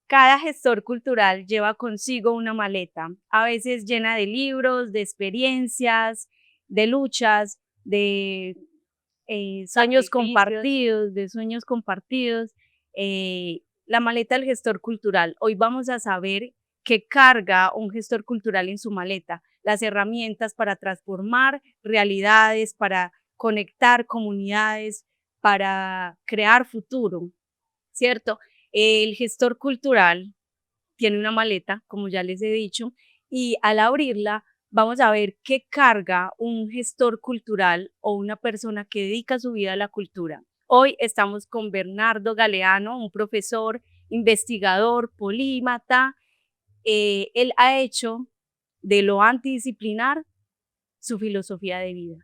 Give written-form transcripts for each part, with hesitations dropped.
Cada gestor cultural lleva consigo una maleta, a veces llena de libros, de experiencias, de luchas, de sueños Sacrificios. compartidos, de sueños compartidos. La maleta del gestor cultural. Hoy vamos a saber qué carga un gestor cultural en su maleta, las herramientas para transformar realidades, para conectar comunidades, para crear futuro, ¿cierto? El gestor cultural tiene una maleta, como ya les he dicho, y al abrirla vamos a ver qué carga un gestor cultural o una persona que dedica su vida a la cultura. Hoy estamos con Bernardo Galeano, un profesor, investigador, polímata. Él ha hecho de lo antidisciplinar su filosofía de vida.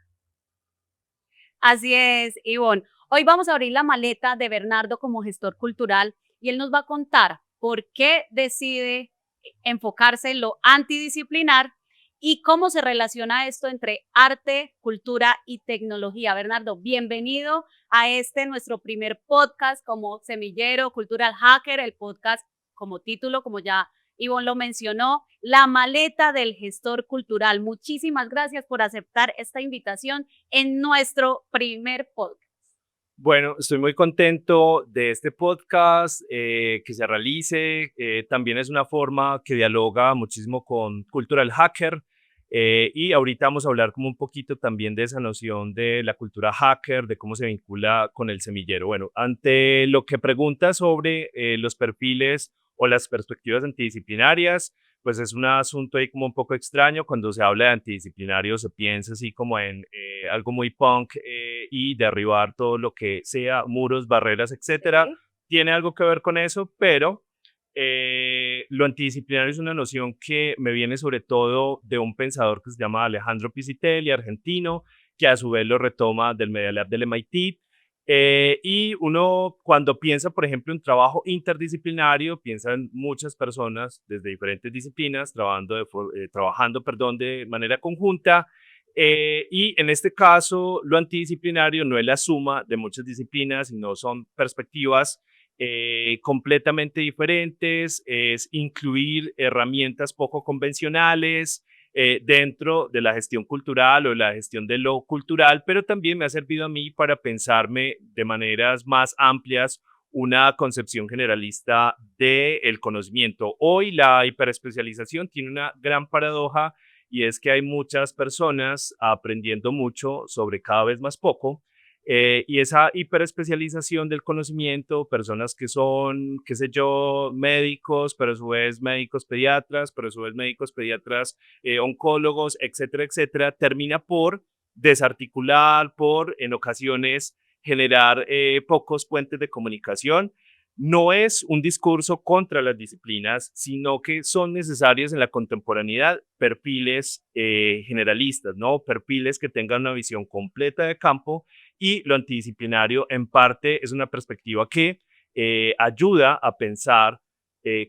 Así es, Ivonne. Hoy vamos a abrir la maleta de Bernardo como gestor cultural y él nos va a contar por qué decide enfocarse en lo antidisciplinar y cómo se relaciona esto entre arte, cultura y tecnología. Bernardo, bienvenido a nuestro primer podcast como Semillero Cultural Hacker, el podcast como título, como ya Ivonne lo mencionó, la maleta del gestor cultural. Muchísimas gracias por aceptar esta invitación en nuestro primer podcast. Bueno, estoy muy contento de este podcast que se realice. También es una forma que dialoga muchísimo con Cultural Hacker. Y ahorita vamos a hablar como un poquito también de esa noción de la cultura hacker, de cómo se vincula con el semillero. Bueno, ante lo que pregunta sobre los perfiles o las perspectivas antidisciplinarias, pues es un asunto ahí como un poco extraño. Cuando se habla de antidisciplinario se piensa así como en algo muy punk y derribar todo lo que sea, muros, barreras, etcétera. ¿Sí? Tiene algo que ver con eso, pero lo antidisciplinario es una noción que me viene sobre todo de un pensador que se llama Alejandro Pisitelli, argentino, que a su vez lo retoma del Media Lab del MIT. Y uno cuando piensa, por ejemplo, en trabajo interdisciplinario, piensa en muchas personas desde diferentes disciplinas trabajando, perdón, de manera conjunta. Y en este caso, lo antidisciplinario no es la suma de muchas disciplinas, sino son perspectivas completamente diferentes, es incluir herramientas poco convencionales dentro de la gestión cultural o la gestión de lo cultural, pero también me ha servido a mí para pensarme de maneras más amplias una concepción generalista del conocimiento. Hoy la hiperespecialización tiene una gran paradoja y es que hay muchas personas aprendiendo mucho sobre cada vez más poco. Y esa hiperespecialización del conocimiento, personas que son, qué sé yo, médicos, pero a su vez médicos pediatras, pero a su vez médicos pediatras, oncólogos, etcétera, etcétera, termina por desarticular, por en ocasiones generar pocos puentes de comunicación. No es un discurso contra las disciplinas, sino que son necesarios en la contemporaneidad perfiles generalistas, ¿no? Perfiles que tengan una visión completa de campo, y lo antidisciplinario en parte es una perspectiva que ayuda a pensar,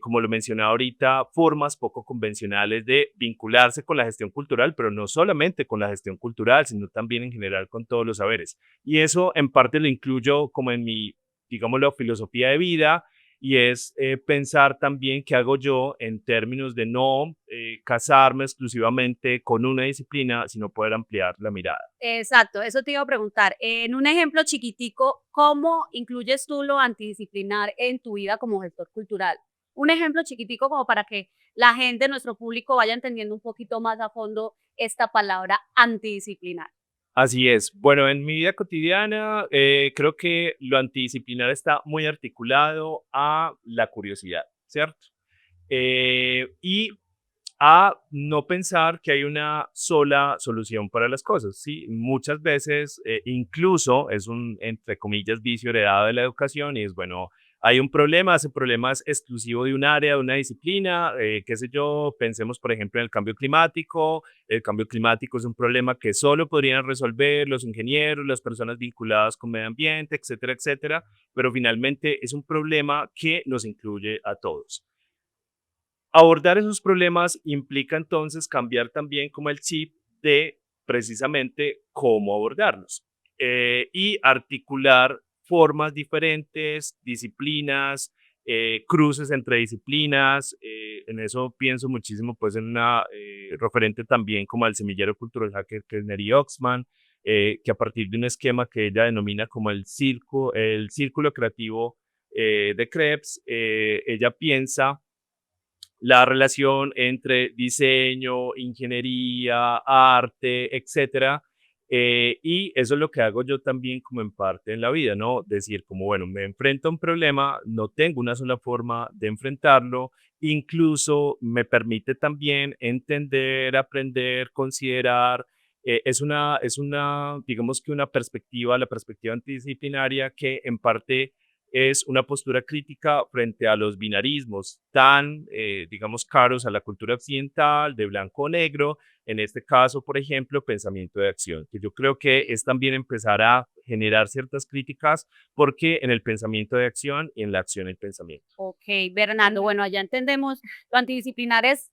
como lo mencionaba ahorita, formas poco convencionales de vincularse con la gestión cultural, pero no solamente con la gestión cultural, sino también en general con todos los saberes. Y eso en parte lo incluyo como en mi, digámoslo, filosofía de vida, y es pensar también qué hago yo en términos de no casarme exclusivamente con una disciplina, sino poder ampliar la mirada. Exacto, eso te iba a preguntar. En un ejemplo chiquitico, ¿cómo incluyes tú lo antidisciplinar en tu vida como gestor cultural? Un ejemplo chiquitico como para que la gente, nuestro público, vaya entendiendo un poquito más a fondo esta palabra antidisciplinar. Así es. Bueno, en mi vida cotidiana creo que lo antidisciplinar está muy articulado a la curiosidad, ¿cierto? Y a no pensar que hay una sola solución para las cosas, ¿sí? Muchas veces, incluso es un, entre comillas, vicio heredado de la educación y es, bueno, hay un problema, ese problema es exclusivo de un área, de una disciplina, qué sé yo, pensemos, por ejemplo, en el cambio climático es un problema que solo podrían resolver los ingenieros, las personas vinculadas con medio ambiente, etcétera, etcétera, pero finalmente es un problema que nos incluye a todos. Abordar esos problemas implica entonces cambiar también como el chip de precisamente cómo abordarlos y articular formas diferentes, disciplinas, cruces entre disciplinas. En eso pienso muchísimo, pues, en una referente también como al semillero cultural hacker, que es Neri Oxman, que a partir de un esquema que ella denomina como el círculo creativo de Krebs, ella piensa la relación entre diseño, ingeniería, arte, etcétera. Y eso es lo que hago yo también como en parte en la vida, ¿no? Decir como, bueno, me enfrento a un problema, no tengo una sola forma de enfrentarlo, incluso me permite también entender, aprender, considerar. Digamos que una perspectiva, la perspectiva antidisciplinaria, que en parte es una postura crítica frente a los binarismos tan, digamos, caros a la cultura occidental, de blanco o negro, en este caso, por ejemplo, pensamiento de acción, que yo creo que es también empezar a generar ciertas críticas, porque en el pensamiento de acción y en la acción el pensamiento. Ok, Bernardo, bueno, allá entendemos, lo antidisciplinar es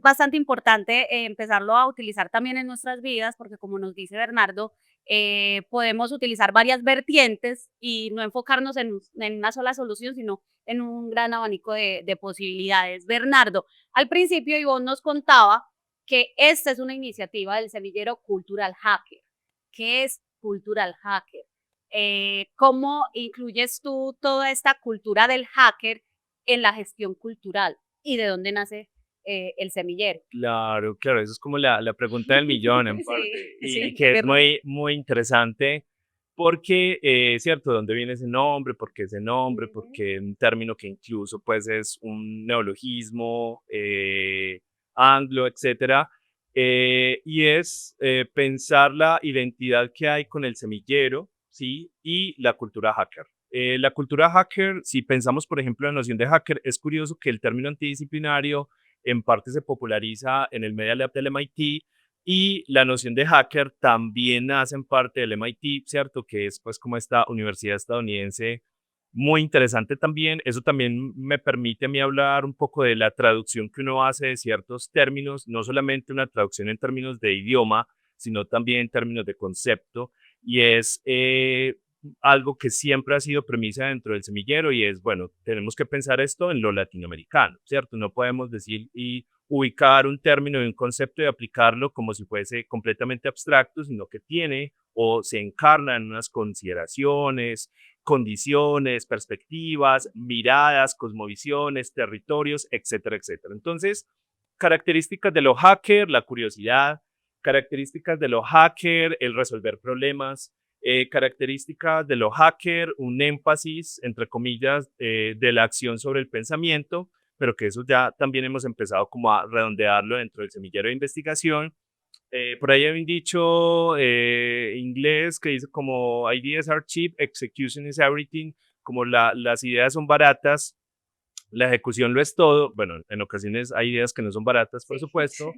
bastante importante empezarlo a utilizar también en nuestras vidas, porque como nos dice Bernardo, podemos utilizar varias vertientes y no enfocarnos en una sola solución, sino en un gran abanico de posibilidades. Bernardo, al principio Ivonne nos contaba que esta es una iniciativa del Semillero Cultural Hacker. ¿Qué es Cultural Hacker? ¿Cómo incluyes tú toda esta cultura del hacker en la gestión cultural y de dónde nace el semillero? Claro, claro, eso es como la pregunta del millón en parte, Sí, y que es muy, muy interesante porque, cierto, ¿de dónde viene ese nombre? ¿Por qué ese nombre? Porque un término que incluso pues es un neologismo anglo, etcétera, y es pensar la identidad que hay con el semillero, ¿sí? Y la cultura hacker. La cultura hacker, si pensamos, por ejemplo, en la noción de hacker, es curioso que el término antidisciplinario en parte se populariza en el Media Lab del MIT, y la noción de hacker también nace en parte del MIT, ¿cierto? Que es pues como esta universidad estadounidense muy interesante también. Eso también me permite a mí hablar un poco de la traducción que uno hace de ciertos términos, no solamente una traducción en términos de idioma, sino también en términos de concepto, y es algo que siempre ha sido premisa dentro del semillero, y es, bueno, tenemos que pensar esto en lo latinoamericano, ¿cierto? No podemos decir y ubicar un término y un concepto y aplicarlo como si fuese completamente abstracto, sino que tiene o se encarna en unas consideraciones, condiciones, perspectivas, miradas, cosmovisiones, territorios, etcétera, etcétera. Entonces, características de lo hacker, la curiosidad; características de lo hacker, el resolver problemas; características de lo hacker, un énfasis, entre comillas, de la acción sobre el pensamiento, pero que eso ya también hemos empezado como a redondearlo dentro del semillero de investigación. Por ahí hay un dicho inglés que dice como ideas are cheap, execution is everything, como las ideas son baratas, la ejecución lo es todo. Bueno, en ocasiones hay ideas que no son baratas, por supuesto,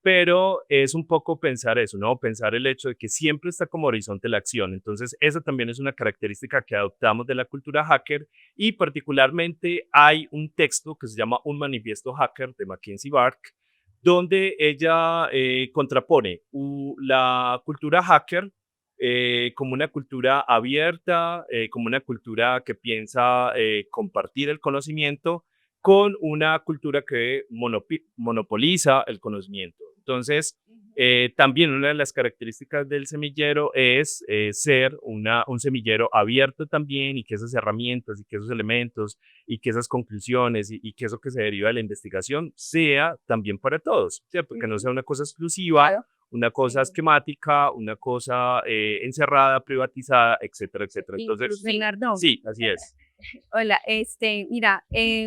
pero es un poco pensar eso, ¿no? Pensar el hecho de que siempre está como horizonte la acción. Entonces, esa también es una característica que adoptamos de la cultura hacker, y particularmente hay un texto que se llama Un manifiesto hacker de Mackenzie Bark, donde ella contrapone la cultura hacker como una cultura abierta, como una cultura que piensa compartir el conocimiento, con una cultura que monopoliza el conocimiento. Entonces, también una de las características del semillero es ser un semillero abierto también, y que esas herramientas y que esos elementos y que esas conclusiones y que eso que se deriva de la investigación sea también para todos, ¿cierto? Que no sea una cosa exclusiva, Claro. una cosa esquemática, una cosa encerrada, privatizada, etcétera, etcétera. Entonces, Bernardo, sí, así es. hola, mira,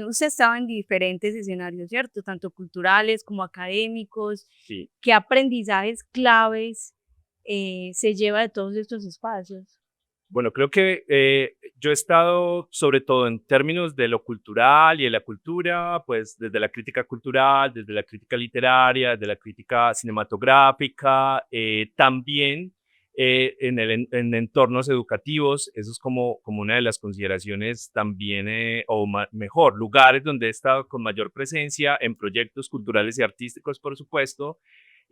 usted estaba en diferentes escenarios, ¿cierto? Tanto culturales como académicos. Sí. ¿Qué aprendizajes claves se lleva de todos estos espacios? Bueno, creo que yo he estado, sobre todo en términos de lo cultural y de la cultura, pues desde la crítica cultural, desde la crítica literaria, desde la crítica cinematográfica, también en entornos educativos. Eso es como una de las consideraciones también, o mejor, lugares donde he estado con mayor presencia en proyectos culturales y artísticos, por supuesto.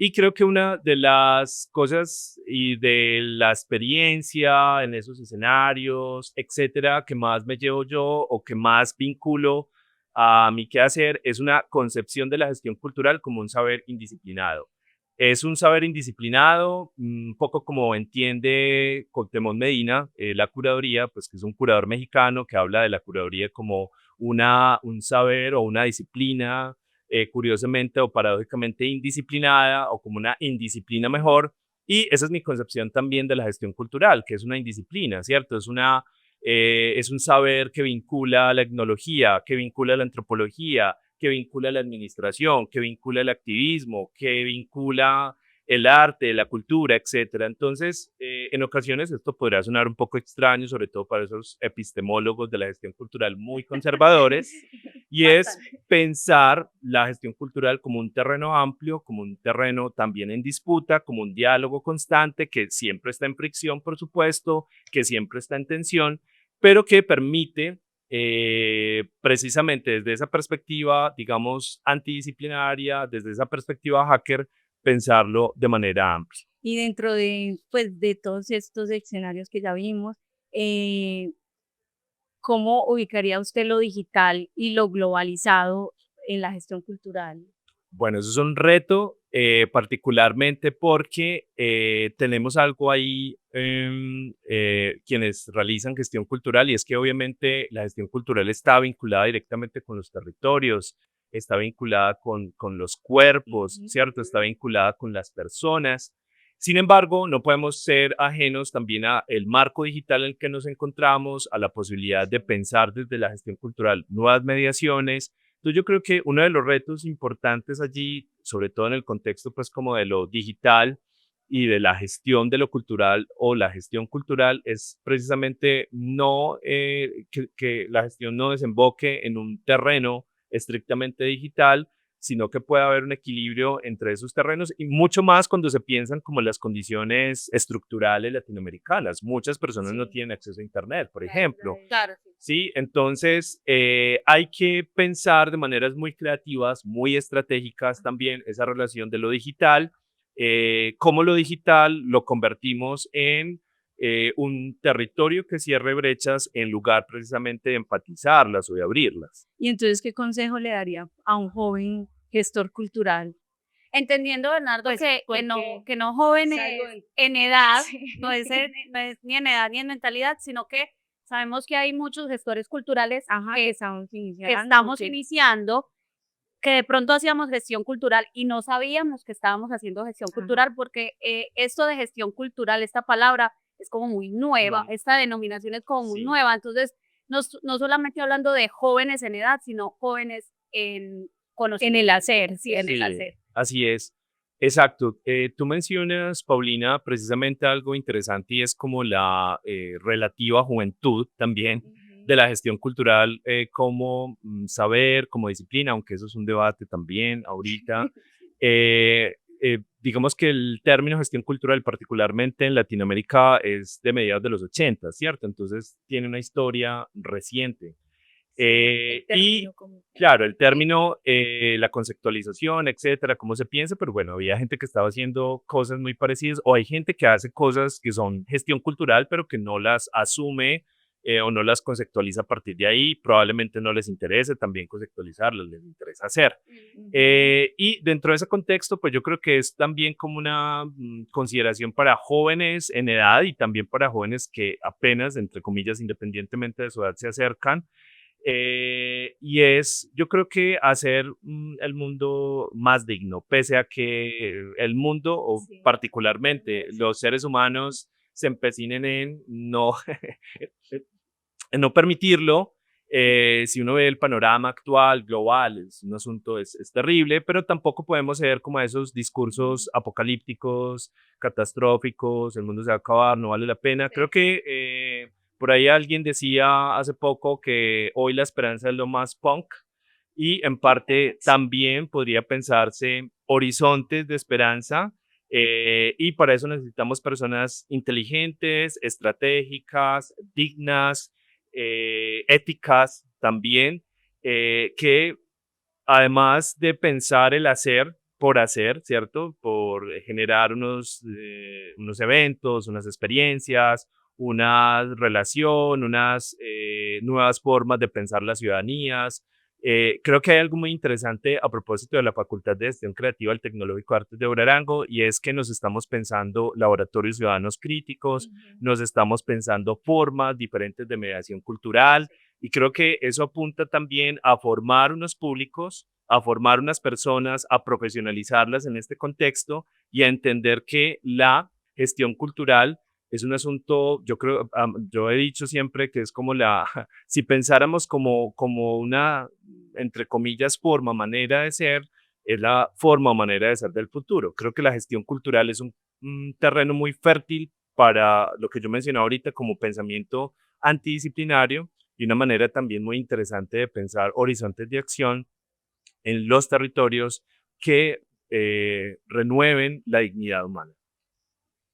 Y creo que una de las cosas y de la experiencia en esos escenarios, etcétera, que más me llevo yo o que más vinculo a mi quehacer es una concepción de la gestión cultural como un saber indisciplinado. Es un saber indisciplinado, un poco como entiende Cuauhtémoc Medina, la curaduría, pues que es un curador mexicano que habla de la curaduría como un saber o una disciplina, curiosamente o paradójicamente indisciplinada o como una indisciplina mejor. Y esa es mi concepción también de la gestión cultural, que es una indisciplina, ¿cierto? Es un saber que vincula la etnología, que vincula la antropología, que vincula la administración, que vincula el activismo, que vincula el arte, la cultura, etcétera. Entonces, en ocasiones esto podría sonar un poco extraño, sobre todo para esos epistemólogos de la gestión cultural muy conservadores, y es Bastante. pensar la gestión cultural como un terreno amplio, como un terreno también en disputa, como un diálogo constante que siempre está en fricción, por supuesto, que siempre está en tensión, pero que permite precisamente desde esa perspectiva, digamos, antidisciplinaria, desde esa perspectiva hacker, pensarlo de manera amplia. Y dentro de, pues, de todos estos escenarios que ya vimos, ¿cómo ubicaría usted lo digital y lo globalizado en la gestión cultural? Bueno, eso es un reto, particularmente porque tenemos algo ahí quienes realizan gestión cultural y es que obviamente la gestión cultural está vinculada directamente con los territorios, está vinculada con los cuerpos, Ujú. ¿cierto? Está vinculada con las personas. Sin embargo, no podemos ser ajenos también a el marco digital en el que nos encontramos, a la posibilidad de pensar desde la gestión cultural nuevas mediaciones. Entonces yo creo que uno de los retos importantes allí, sobre todo en el contexto pues como de lo digital y de la gestión de lo cultural o la gestión cultural es precisamente no que la gestión no desemboque en un terreno estrictamente digital, sino que pueda haber un equilibrio entre esos terrenos y mucho más cuando se piensan como las condiciones estructurales latinoamericanas. Muchas personas no Sí. tienen acceso a Internet, por ejemplo. Claro, sí. Sí, entonces hay que pensar de maneras muy creativas, muy estratégicas también esa relación de lo digital, cómo lo digital lo convertimos en un territorio que cierre brechas en lugar precisamente de empatizarlas o de abrirlas. Y entonces, ¿qué consejo le daría a un joven gestor cultural? Entendiendo, Bernardo, Pues, porque que no es algo jóvenes del en edad, sí. no es ni en edad ni en mentalidad, sino que sabemos que hay muchos gestores culturales Ajá, que estamos que iniciando, estamos iniciando, que de pronto hacíamos gestión cultural y no sabíamos que estábamos haciendo gestión ajá, cultural, porque esto de gestión cultural, esta palabra es como muy nueva, Mm, esta denominación es como muy sí, nueva, entonces no solamente hablando de jóvenes en edad, sino jóvenes en en el conocimiento, hacer, sí, en el sí, hacer. así es. Exacto. Tú mencionas, Paulina, precisamente algo interesante y es como la relativa juventud también de Ujú. la gestión cultural como saber, como disciplina, aunque eso es un debate también ahorita. Digamos que el término gestión cultural, particularmente en Latinoamérica, es de mediados de los 80, ¿cierto? Entonces tiene una historia reciente. Sí, el Y término como tal. claro, el término, la conceptualización, etcétera, cómo se piensa, pero bueno, había gente que estaba haciendo cosas muy parecidas o hay gente que hace cosas que son gestión cultural, pero que no las asume o no las conceptualiza a partir de ahí. Probablemente no les interese también conceptualizarlas, les interesa hacer. Ujú. Y dentro de ese contexto, pues yo creo que es también como una consideración para jóvenes en edad y también para jóvenes que apenas, entre comillas, independientemente de su edad, se acercan y es, yo creo que hacer el mundo más digno, pese a que el mundo, o Sí, particularmente los seres humanos, se empecinen en no, en no permitirlo. Si uno ve el panorama actual, global, es un asunto, es terrible, pero tampoco podemos ser como esos discursos apocalípticos, catastróficos, el mundo se va a acabar, no vale la pena. Creo que por ahí alguien decía hace poco que hoy la esperanza es lo más punk y en parte también podría pensarse horizontes de esperanza y para eso necesitamos personas inteligentes, estratégicas, dignas, éticas también, que además de pensar el hacer, por hacer, ¿cierto? Por generar unos eventos, unas experiencias, una relación, unas nuevas formas de pensar las ciudadanías. Creo que hay algo muy interesante a propósito de la Facultad de Gestión Creativa del Tecnológico de Artes de Burarango y es que nos estamos pensando laboratorios ciudadanos críticos, nos estamos pensando formas diferentes de mediación cultural y creo que eso apunta también a formar unos públicos, a formar unas personas, a profesionalizarlas en este contexto y a entender que la gestión cultural es un asunto, yo creo, yo he dicho siempre que es como si pensáramos como una, entre comillas, forma, manera de ser, es la forma o manera de ser del futuro. Creo que la gestión cultural es un terreno muy fértil para lo que yo mencioné ahorita como pensamiento antidisciplinario y una manera también muy interesante de pensar horizontes de acción en los territorios que renueven la dignidad humana.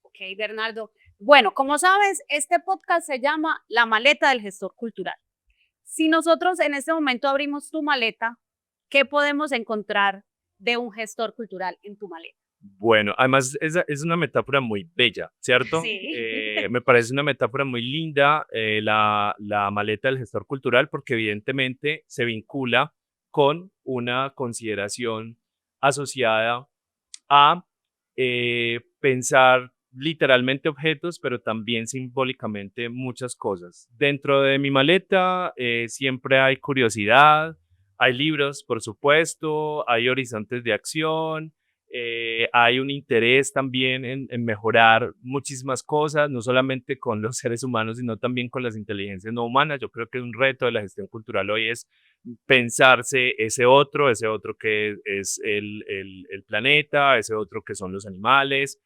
Ok, Bernardo. Bueno, como sabes, este podcast se llama La maleta del gestor cultural. Si nosotros en este momento abrimos tu maleta, ¿qué podemos encontrar de un gestor cultural en tu maleta? Bueno, además es una metáfora muy bella, ¿cierto? Sí. Me parece una metáfora muy linda la maleta del gestor cultural porque evidentemente se vincula con una consideración asociada a pensar literalmente objetos, pero también simbólicamente muchas cosas. Dentro de mi maleta siempre hay curiosidad, hay libros, por supuesto, hay horizontes de acción, hay un interés también en mejorar muchísimas cosas, no solamente con los seres humanos, sino también con las inteligencias no humanas. Yo creo que un reto de la gestión cultural hoy es pensarse ese otro que es el planeta, ese otro que son los animales,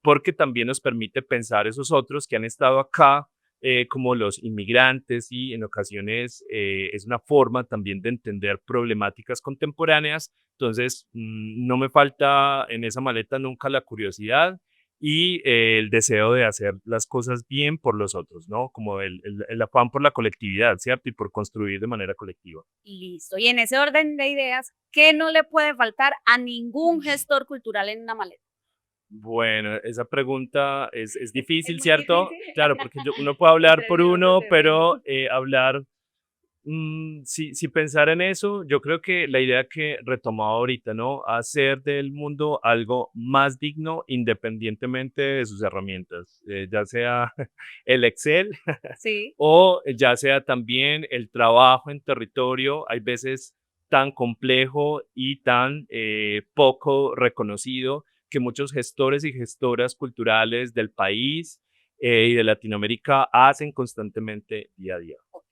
porque también nos permite pensar esos otros que han estado acá como los inmigrantes y en ocasiones es una forma también de entender problemáticas contemporáneas. Entonces, no me falta en esa maleta nunca la curiosidad y el deseo de hacer las cosas bien por los otros, ¿no? Como el afán por la colectividad, ¿cierto? Y por construir de manera colectiva. Listo. Y en ese orden de ideas, ¿qué no le puede faltar a ningún gestor cultural en una maleta? Bueno, esa pregunta es Es difícil, muy ¿cierto? difícil. Claro, porque uno puede hablar por Atrevido, uno, atrevido. pero hablar, si pensar en eso, yo creo que la idea que retomaba ahorita, ¿no? Hacer del mundo algo más digno independientemente de sus herramientas, ya sea el Excel Sí. o ya sea también el trabajo en territorio, hay veces tan complejo y tan poco reconocido que muchos gestores y gestoras culturales del país y de Latinoamérica hacen constantemente día a día. Ok,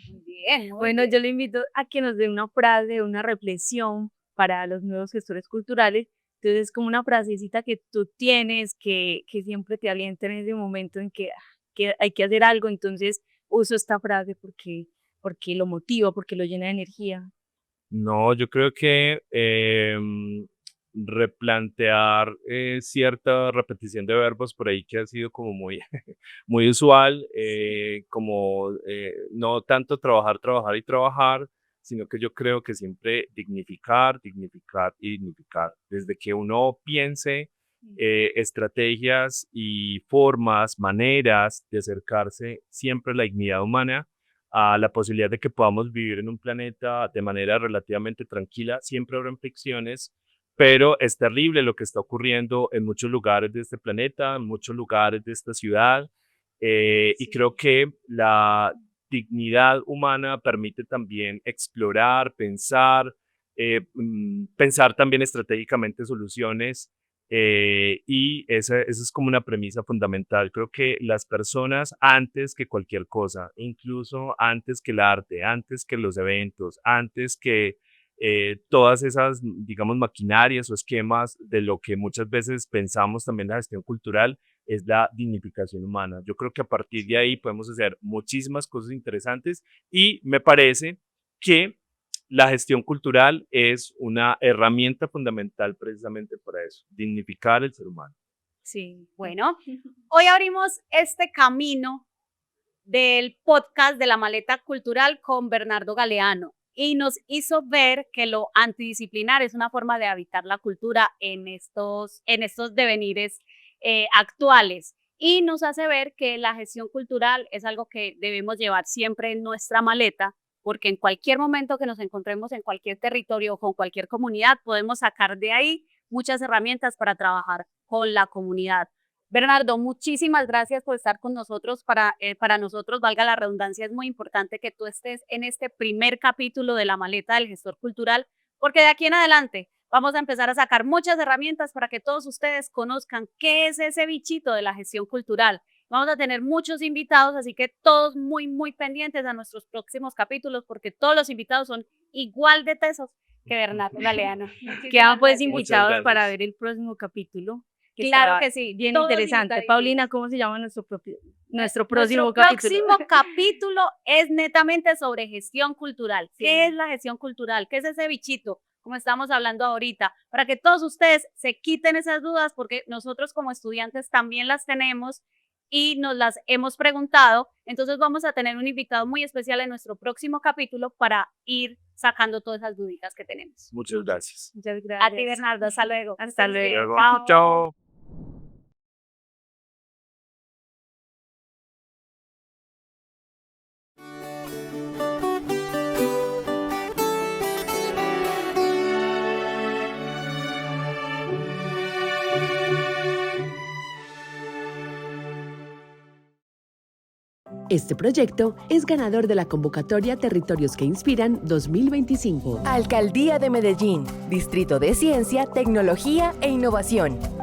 muy bien, muy Bueno, bien. yo le invito a que nos dé una frase, una reflexión para los nuevos gestores culturales. Entonces, como una frasecita que tú tienes que siempre te alienta en ese momento en que hay que hacer algo. Entonces, uso esta frase porque lo motiva, porque lo llena de energía. No, yo creo que replantear cierta repetición de verbos por ahí que ha sido como muy, muy usual, como no tanto trabajar, trabajar y trabajar, sino que yo creo que siempre dignificar, dignificar y dignificar. Desde que uno piense estrategias y formas, maneras de acercarse siempre a la dignidad humana, a la posibilidad de que podamos vivir en un planeta de manera relativamente tranquila. Siempre habrá fricciones, pero es terrible lo que está ocurriendo en muchos lugares de este planeta, en muchos lugares de esta ciudad, y creo que la dignidad humana permite también explorar, pensar, pensar también estratégicamente soluciones y esa es como una premisa fundamental. Creo que las personas antes que cualquier cosa, incluso antes que el arte, antes que los eventos, antes que todas esas, digamos, maquinarias o esquemas de lo que muchas veces pensamos también la gestión cultural, es la dignificación humana. Yo creo que a partir de ahí podemos hacer muchísimas cosas interesantes y me parece que la gestión cultural es una herramienta fundamental precisamente para eso, dignificar el ser humano. Sí. Bueno, hoy abrimos este camino del podcast de la maleta cultural con Bernardo Galeano. y nos hizo ver que lo antidisciplinar es una forma de habitar la cultura en estos devenires actuales. Y nos hace ver que la gestión cultural es algo que debemos llevar siempre en nuestra maleta, porque en cualquier momento que nos encontremos en cualquier territorio o con cualquier comunidad, podemos sacar de ahí muchas herramientas para trabajar con la comunidad. Bernardo, muchísimas gracias por estar con nosotros. Para nosotros, valga la redundancia, es muy importante que tú estés en este primer capítulo de la maleta del gestor cultural, porque de aquí en adelante vamos a empezar a sacar muchas herramientas para que todos ustedes conozcan qué es ese bichito de la gestión cultural. Vamos a tener muchos invitados, así que todos muy, muy pendientes a nuestros próximos capítulos, porque todos los invitados son igual de tesos que Bernardo Galeano. Quedan pues Muchas invitados gracias. para ver el próximo capítulo. Claro está que sí. Bien todos interesante. invitadísimos. Paulina, ¿cómo se llama nuestro próximo Nuestro capítulo? próximo capítulo es netamente sobre gestión cultural. Sí. ¿Qué es la gestión cultural? ¿Qué es ese bichito? Como estamos hablando ahorita, para que todos ustedes se quiten esas dudas, porque nosotros como estudiantes también las tenemos y nos las hemos preguntado. Entonces vamos a tener un invitado muy especial en nuestro próximo capítulo para ir sacando todas esas duditas que tenemos. Muchas gracias. Muchas gracias. A ti, Bernardo, hasta luego. Hasta luego. Luego. Chao. Este proyecto es ganador de la convocatoria Territorios que Inspiran 2025. Alcaldía de Medellín, Distrito de Ciencia, Tecnología e Innovación.